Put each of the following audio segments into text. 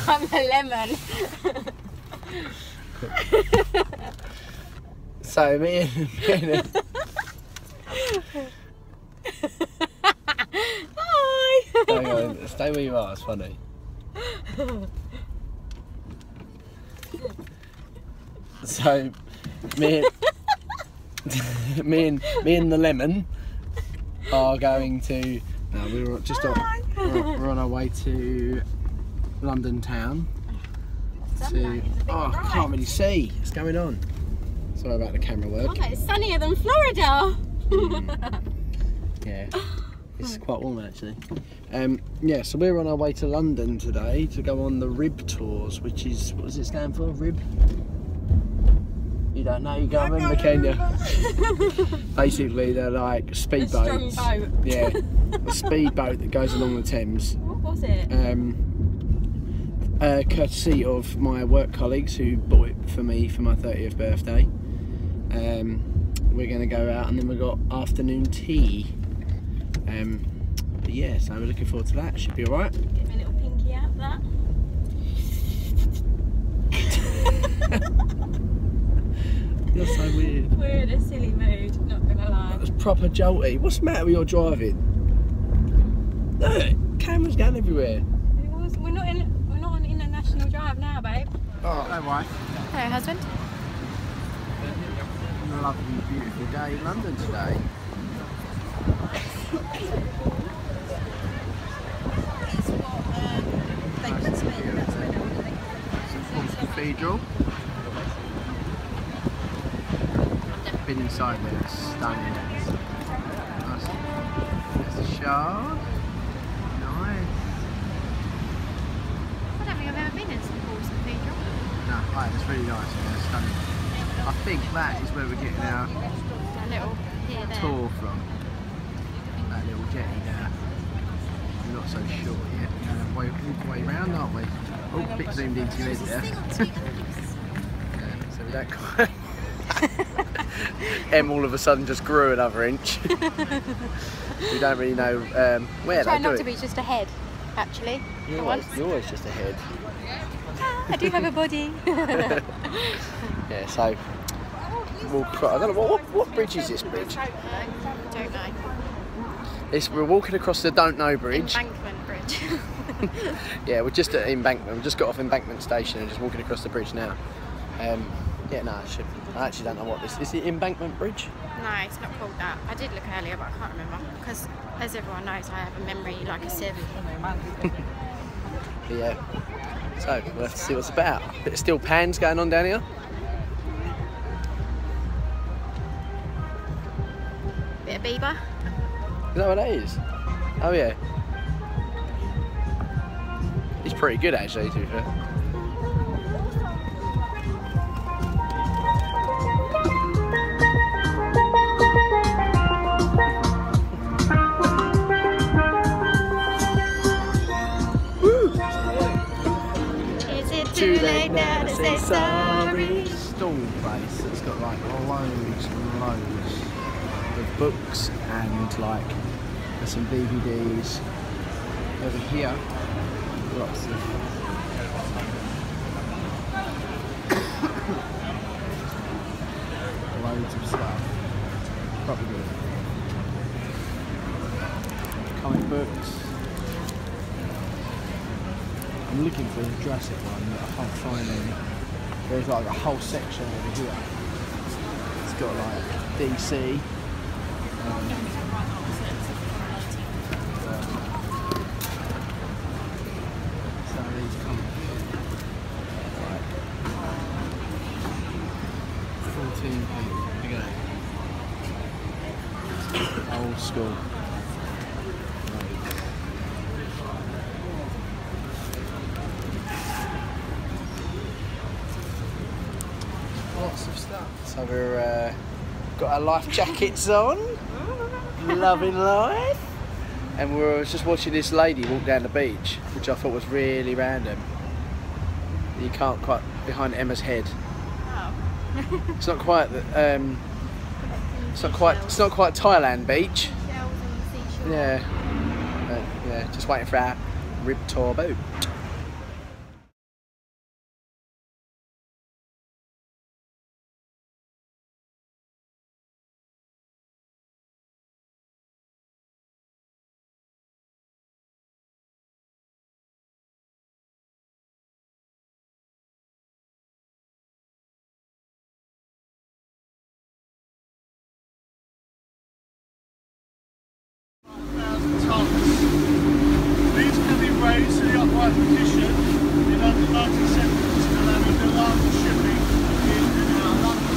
I'm a lemon. So me and Hi. hang on, stay where you are, it's funny. So me and the lemon are going to, no, we're just on, we're on our way to London town. I can't really see what's going on. Sorry about the camera work. Oh, it's sunnier than Florida. Yeah, it's quite warm actually. Yeah, so we're on our way to London today to go on the RIB tours, which is, what does it stand for, RIB? You don't know, you can't remember, can you? Basically, they're like speedboats. Strong boat. Yeah, a speedboat that goes along the Thames. What was it? Courtesy of my work colleagues who bought it for me for my 30th birthday. We're going to go out and then we've got afternoon tea. But yeah, so we're looking forward to that. Should be alright. Get my little pinky out of that. You're so weird. We're in a silly mood, not gonna lie. That's proper jolty. What's the matter with your driving? Look, cameras going everywhere. We're not on international drive now, babe. Oh, no way. Hello, husband. Lovely, beautiful day in London today. Cathedral. Been inside there, it's stunning. Nice. There's the shard. Nice. I don't think I've ever been in St Paul's Cathedral. No, right, it's really nice, yeah, it's stunning. I think that is where we're getting our That little pier there. tour from. That little jetty there. We're not so sure yet. We're all the way round, aren't we? Oh, a bit zoomed into your head there. So we don't quite... Em all of a sudden just grew another inch. We don't really know where Try they do not it. to be just a head, actually. You're always just ahead. I do have a body. Yeah, so we'll I don't know what bridge is this bridge? Don't know. We're walking across the Don't Know Bridge. Embankment Bridge. Yeah, we're just at Embankment. We just got off Embankment Station and just walking across the bridge now. Yeah, no, I actually don't know what this is. It Embankment Bridge? No, it's not called that. I did look earlier, but I can't remember because, as everyone knows, I have a memory like a sieve. Yeah. So we'll have to see what's about. Bit of steel pans going on down here. Bit of Bieber. Is that what that is? Oh yeah. He's pretty good actually, to be fair. Too late now to say sorry. Stall place that's got like loads and loads of books and like there's some DVDs over here. Lots of loads of stuff. Probably good. Comic books. I'm looking for the Jurassic one, but I can't find any. There's like a whole section over here. It's got like DC. Some of these come like 14p. Look at that. Old school. Lots of stuff. So we're got our life jackets on, loving life, and we were just watching this lady walk down the beach, which I thought was really random. You can't quite behind Emma's head. Oh. It's not quite it's not quite Thailand beach. Shells and seashore. Yeah, yeah. Just waiting for our RIB tour boat. plants. These can be raised to the upright position in under 90 seconds, allowing the larval shipping in and out of London.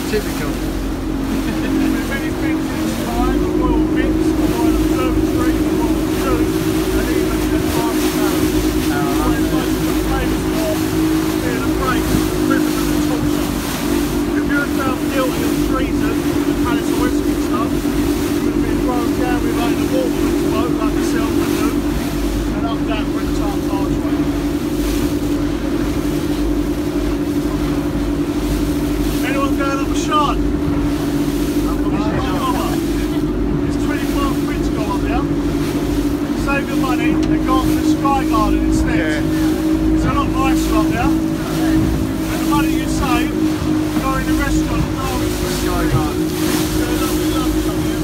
Typical. With many things in its time, a royal mix, a royal observatory, a royal zoo, and even an arsenal. Where most of the famous for being afraid of imprisonment and torture. If you were found guilty of treason in the Palace of Westminster, you would have been thrown down with like a waterman's boat like myself and do, and up that Britain's archway. Anyone going up a shot? It's 25 quid to go up there. Save your money and go up to the Sky Garden instead. Yeah. It's a lot nicer up there. And the money you save, go in the restaurant and go to the Sky Garden. It's a lovely lunch up there.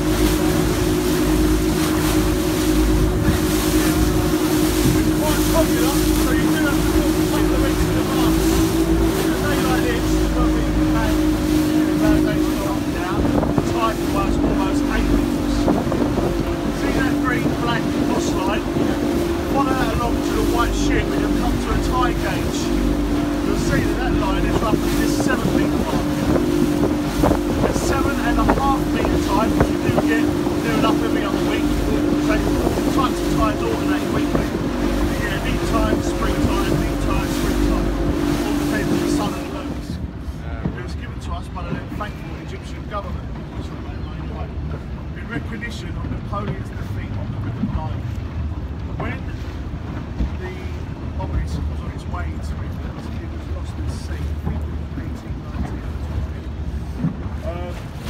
It's quite popular, so you do have to walk a couple of weeks in advance. A day like this, you won't be bad. Bad days to go up and down. The tide was almost 8 meters. See that green black cross line? Follow that along to the white ship and you'll come to a tide gauge. You'll see that that line is roughly this 7 metre mark. At 7.5 metre tide, which you do get near enough every other week, so the types of tides alternate weekly. You get neat tide, spring tide, neat tide, spring tide. All depends on the sun and the moons. It was given to us by the thankful Egyptian government in recognition of Napoleon's defeat on the River Nile. When the obelisk was on its way to England, it was lost at sea in 1819.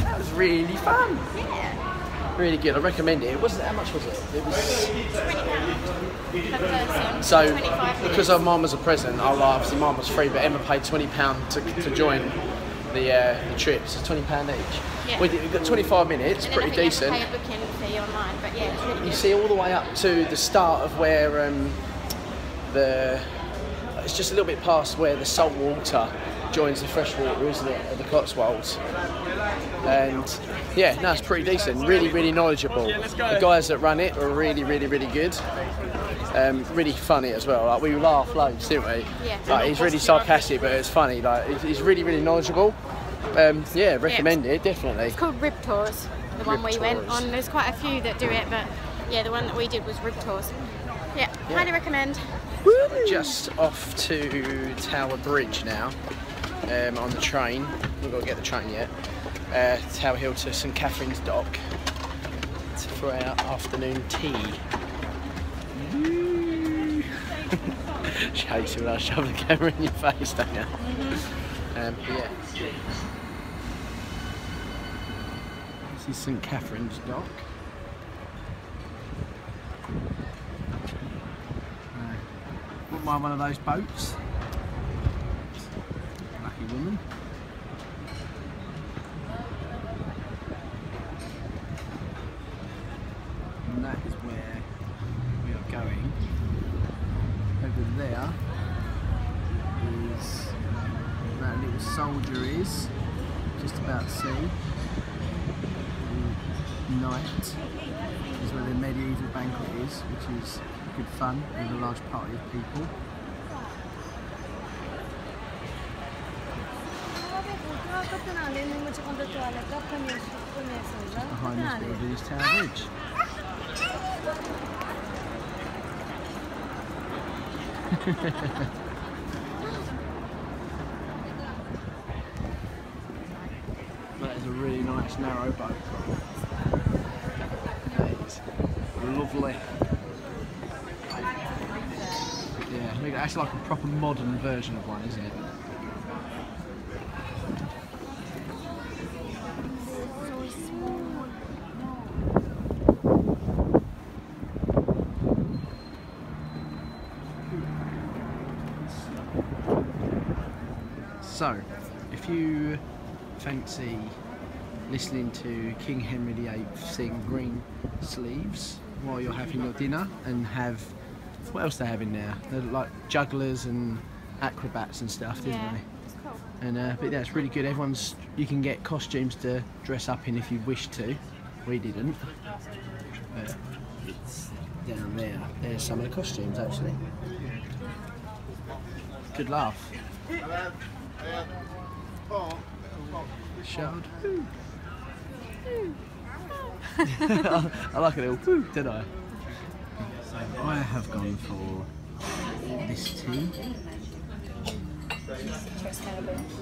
That was really fun. Yeah. Really good. I recommend it. It wasn't, how much was it? It was £20 per person. so 25 because minutes. of mine was a present. Obviously mine was free, but Emma paid £20 to join the trip. So £20 each. Yeah. We got 25 minutes, And pretty then I think decent. you have to pay a booking fee online, but yeah, it's really You good. see all the way up to the start of where it's just a little bit past where the salt water joins the fresh water, isn't it, at the Cotswolds. And yeah, no, it's pretty decent. Really, really knowledgeable. The guys that run it are really, really, really good. Really funny as well. Like, we laugh loads, didn't we? Yeah. Like, he's really sarcastic, but it's funny. Like, he's really, really knowledgeable. Yeah, recommend it, definitely. It's called Rib Tours, the one Rib we went Tours. on. There's quite a few that do it, but yeah, the one that we did was Rib Tours. Yeah, highly recommend. We're just off to Tower Bridge now, on the train. We've got to get the train yet. Tower Hill to St Catherine's Dock for our afternoon tea. She hates it when I shove the camera in your face, don't you? But yeah. This is St Catherine's Dock. Wouldn't mind one of those boats. Lucky woman. And that is where we are going. Over there is that little soldier is just about to see. Night is where the medieval banquet is, which is good fun with a large party of people. Behind this building is Tower Bridge. That is a really nice narrow boat. That is lovely. Yeah, look, that's like a proper modern version of one, isn't it? So, if you fancy listening to King Henry VIII sing Green Sleeves while you're having your dinner and have what else they have in there? They're like jugglers and acrobats and stuff, didn't Yeah, they? it's cool. And but yeah, it's really good. You can get costumes to dress up in if you wish to. We didn't. But it's down there. There's some of the costumes actually. Good laugh. Shard. I like a little poo, don't I? So I have gone for this tea.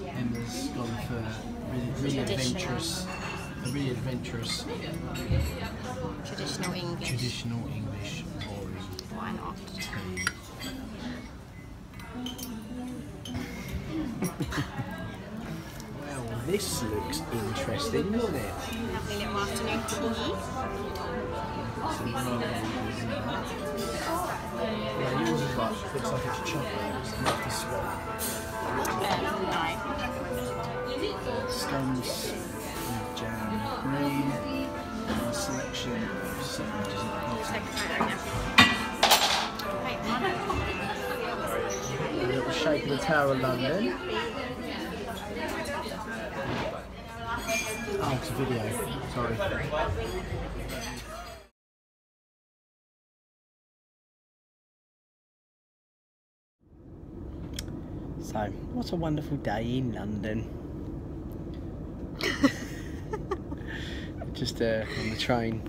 Emma's gone for really adventurous, Traditional English. traditional English pouring Why not? tea. Well, this looks interesting, doesn't it? Lovely little afternoon tea. Yeah, yours is like, looks like it's chocolate, it's not the sweat. Scones with jam, green, and a selection of sandwiches. Take a photo now. Wait, one. A little shape of the Tower of London. Oh, it's a video, sorry. So, what a wonderful day in London. Just on the train,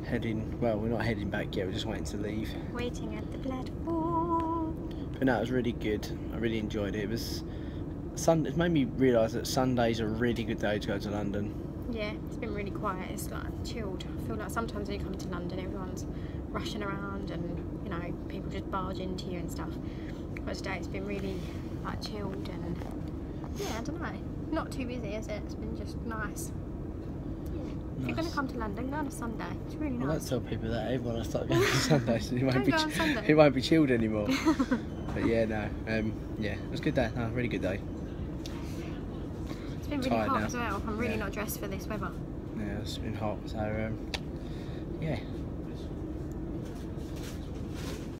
heading, well, we're not heading back yet, we're just waiting to leave. Waiting at the platform. But no, it was really good. I really enjoyed it. It made me realise that Sunday's a really good day to go to London. Yeah, it's been really quiet. It's like chilled. I feel like sometimes when you come to London, everyone's rushing around and, you know, people just barge into you and stuff. But today it's been really like chilled and yeah, I don't know. Not too busy, is it? It's been just nice. If you're going to come to London, go on a Sunday. It's really nice. I don't tell people that. Everyone will start going on Sunday, so it Don't won't be chilled anymore. But yeah, no, yeah, it was a good day. No, really good day. It's been really hot as well. I'm really not dressed for this weather. Yeah, it's been hot. So yeah.